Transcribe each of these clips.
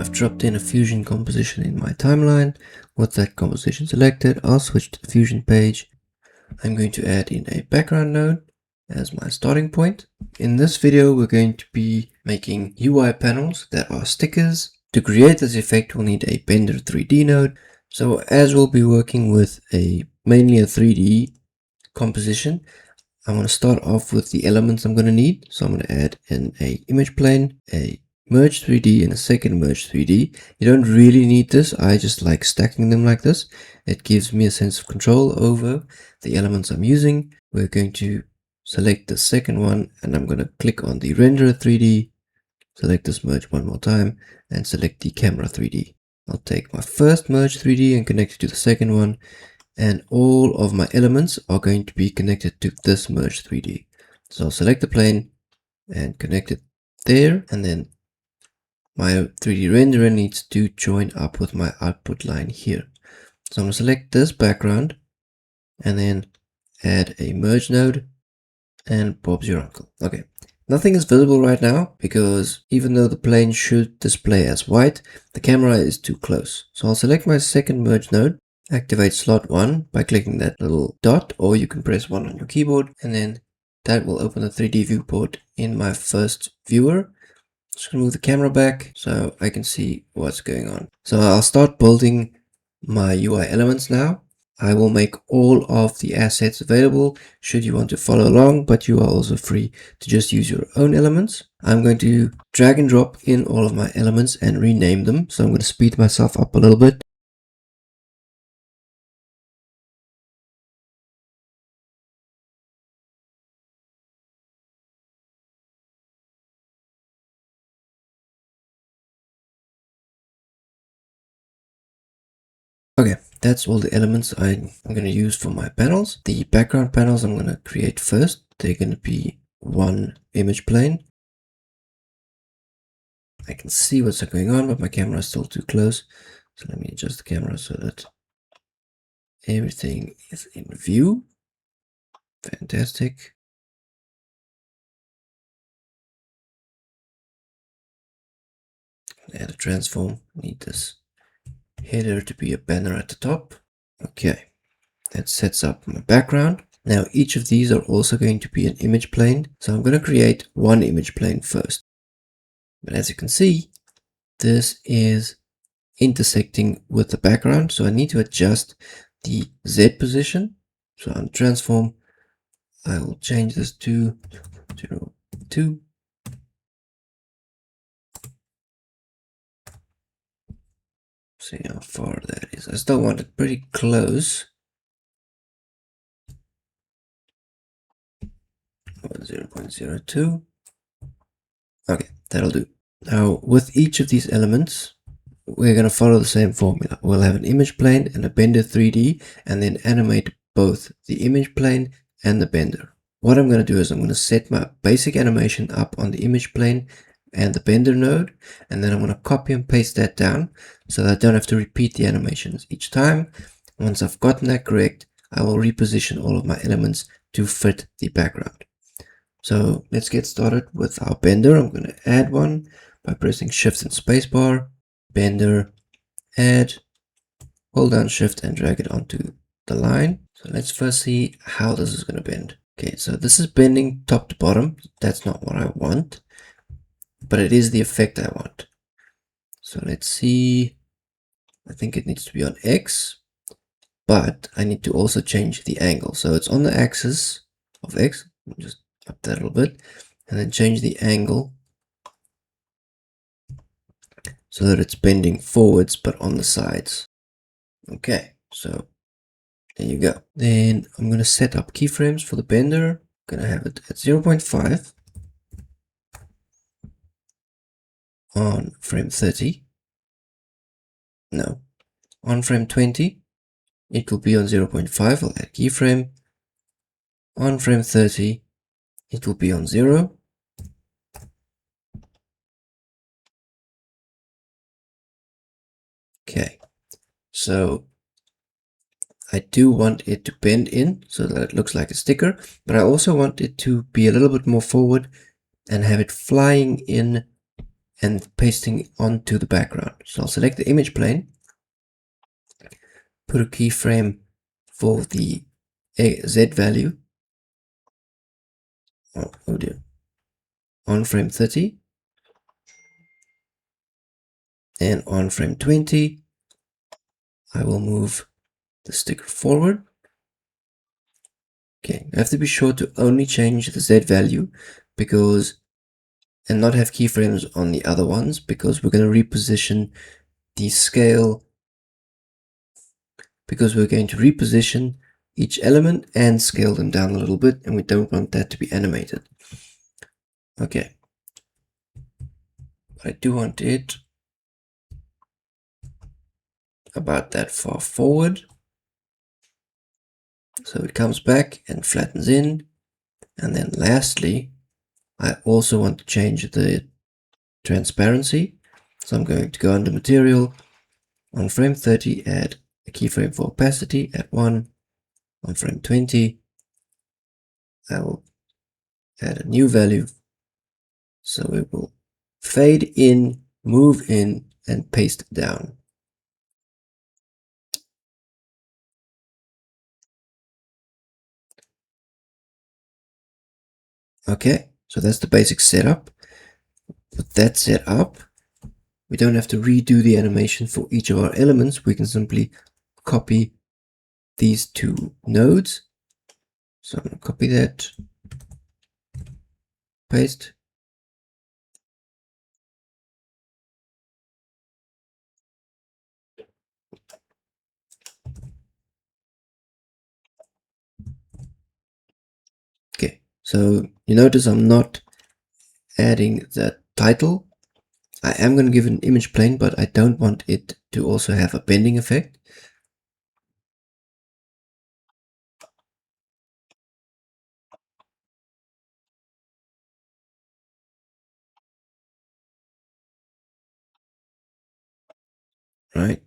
I've dropped in a Fusion composition in my timeline. With that composition selected, I'll switch to the Fusion page. I'm going to add in a background node as my starting point. In this video, we're going to be making UI panels that are stickers. To create this effect, we'll need a Blender 3D node. So as we'll be working with mainly a 3D composition, I'm going to start off with the elements I'm going to need. So I'm going to add in a image plane, a merge 3D and a second merge 3D. You don't really need this. I just like stacking them like this. It gives me a sense of control over the elements I'm using. We're going to select the second one and I'm going to click on the render 3D, select this merge one more time and select the camera 3D. I'll take my first merge 3D and connect it to the second one, and all of my elements are going to be connected to this merge 3D. So I'll select the plane and connect it there, and then my 3D renderer needs to join up with my output line here. So I'm going to select this background and then add a merge node and Bob's your uncle. Okay, nothing is visible right now because even though the plane should display as white, the camera is too close. So I'll select my second merge node, activate slot 1 by clicking that little dot, or you can press 1 on your keyboard, and then that will open the 3D viewport in my first viewer. Just gonna move the camera back so I can see what's going on. So I'll start building my UI elements now. I will make all of the assets available should you want to follow along, but you are also free to just use your own elements. I'm going to drag and drop in all of my elements and rename them. So I'm going to speed myself up a little bit. Okay, that's all the elements I'm going to use for my panels. The background panels I'm going to create first. They're going to be one image plane. I can see what's going on, but my camera is still too close. So let me adjust the camera so that everything is in view. Fantastic. Add a transform. Need this header to be a banner at the top. Okay, that sets up my background. Now each of these are also going to be an image plane. So I'm going to create one image plane first. But as you can see, this is intersecting with the background. So I need to adjust the Z position. So on transform, I will change this to 0, 2. See how far that is. I still want it pretty close. 0.02. Okay, that'll do. Now with each of these elements, we're going to follow the same formula. We'll have an image plane and a Blender 3D, and then animate both the image plane and the Blender. What I'm going to do is I'm going to set my basic animation up on the image plane and the Blender node, and then I'm going to copy and paste that down so that I don't have to repeat the animations each time. Once I've gotten that correct, I will reposition all of my elements to fit the background. So let's get started with our Blender. I'm going to add one by pressing Shift and Spacebar. Blender, add, hold down Shift and drag it onto the line. So let's first see how this is going to bend. Okay, so this is bending top to bottom. That's not what I want, but it is the effect I want. So let's see. I think it needs to be on X, but I need to also change the angle. So it's on the axis of X. Just up that a little bit, and then change the angle so that it's bending forwards but on the sides. Okay, so there you go. Then I'm going to set up keyframes for the Blender. I'm going to have it at 0.5 on frame 30. No, on frame 20 it will be on 0.5. I'll add keyframe. On frame 30 it will be on 0. Okay, so I do want it to bend in so that it looks like a sticker, but I also want it to be a little bit more forward and have it flying in and pasting onto the background. So I'll select the image plane, put a keyframe for the Z value, oh dear, on frame 30, and on frame 20, I will move the sticker forward. Okay, you have to be sure to only change the Z value and not have keyframes on the other ones, because we're going to reposition the scale, because we're going to reposition each element and scale them down a little bit, and we don't want that to be animated. Okay, but I do want it about that far forward, so it comes back and flattens in. And then lastly, I also want to change the transparency, so I'm going to go under material, on frame 30 add a keyframe for opacity at 1, on frame 20 I will add a new value, so it will fade in, move in, and paste it down. Okay, so that's the basic setup. With that set up, we don't have to redo the animation for each of our elements. We can simply copy these two nodes. So I'm going to copy that, paste. Okay, so you notice I'm not adding the title. I am going to give it an image plane, but I don't want it to also have a bending effect. Right.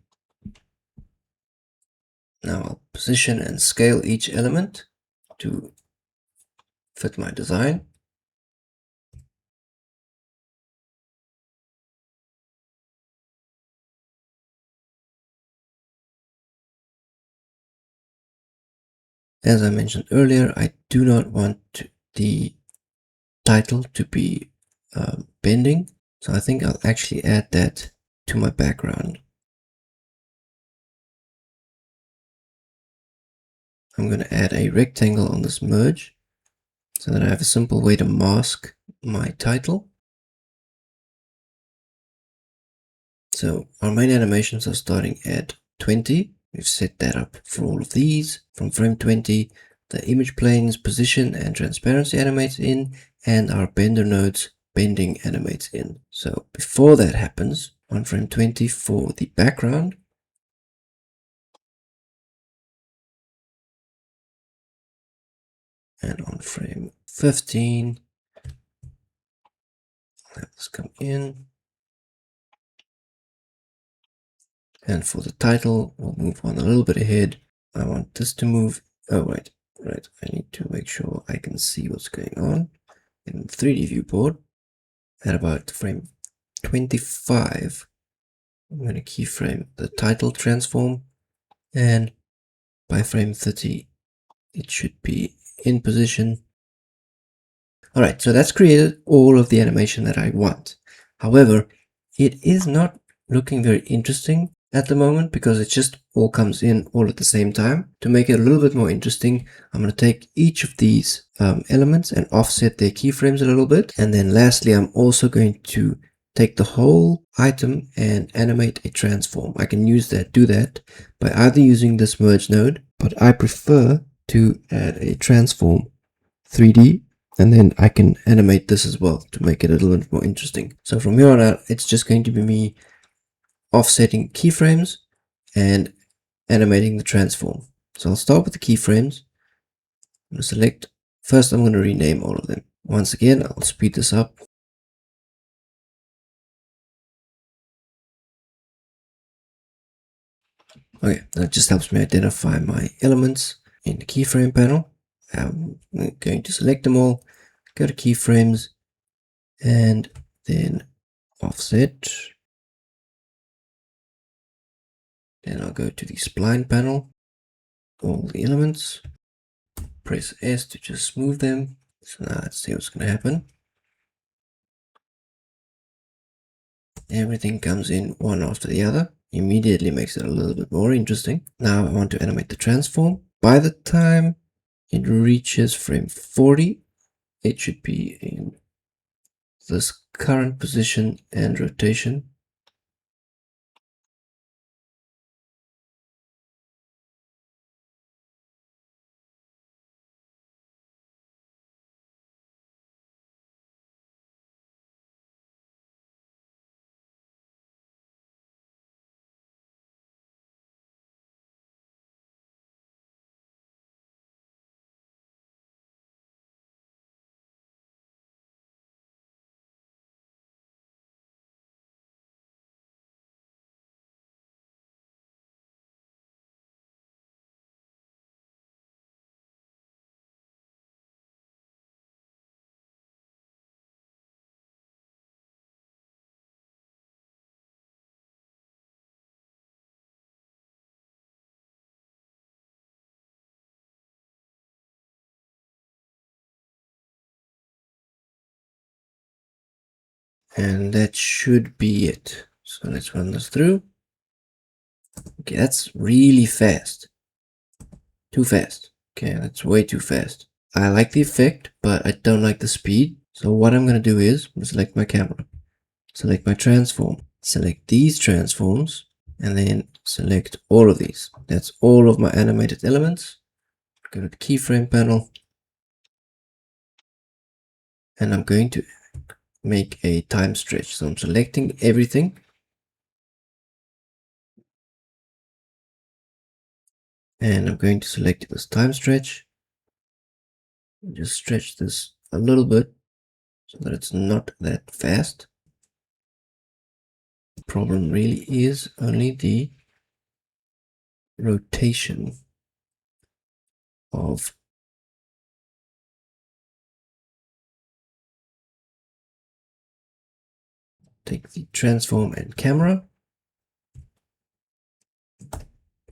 Now I'll position and scale each element to fit my design. As I mentioned earlier, I do not want the title to be bending, so I think I'll actually add that to my background. I'm going to add a rectangle on this merge so that I have a simple way to mask my title. So our main animations are starting at 20. We've set that up for all of these. From frame 20, the image plane's position and transparency animates in, and our bender nodes bending animates in. So before that happens, on frame 20 for the background, and on frame 15, let this come in. And for the title, we'll move on a little bit ahead. I want this to move. Oh, right. I need to make sure I can see what's going on in the 3D viewport. At about frame 25, I'm going to keyframe the title transform, and by frame 30, it should be in position. Alright, so that's created all of the animation that I want. However, it is not looking very interesting at the moment because it just all comes in all at the same time. To make it a little bit more interesting, I'm going to take each of these elements and offset their keyframes a little bit. And then lastly, I'm also going to take the whole item and animate a transform. I can do that by either using this merge node, but I prefer to add a transform 3D, and then I can animate this as well to make it a little bit more interesting. So from here on out, it's just going to be me offsetting keyframes and animating the transform. So I'll start with the keyframes. I'm going to select, first I'm going to rename all of them. Once again, I'll speed this up. Okay, that just helps me identify my elements in the keyframe panel. I'm going to select them all, go to keyframes, and then offset. Then I'll go to the spline panel, all the elements, press S to just smooth them. So now let's see what's going to happen. Everything comes in one after the other. Immediately makes it a little bit more interesting. Now I want to animate the transform. By the time it reaches frame 40, it should be in this current position and rotation. And that should be it. So let's run this through. Okay, that's really fast. Too fast. Okay, that's way too fast. I like the effect, but I don't like the speed. So what I'm going to do is select my camera, select my transform, select these transforms, and then select all of these. That's all of my animated elements. Go to the keyframe panel, and I'm going to make a time stretch. So I'm selecting everything, and I'm going to select this time stretch. Just stretch this a little bit so that it's not that fast. The problem really is only the rotation of take the transform and camera.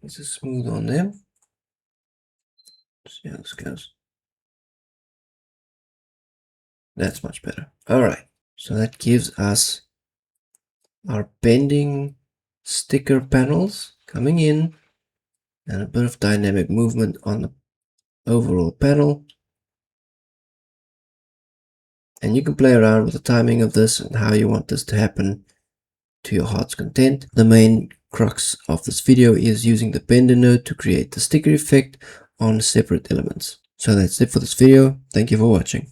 This is smooth on them. See how this goes. That's much better. All right, so that gives us our bending sticker panels coming in and a bit of dynamic movement on the overall panel. And you can play around with the timing of this and how you want this to happen to your heart's content. The main crux of this video is using the Bendy node to create the sticker effect on separate elements. So that's it for this video. Thank you for watching.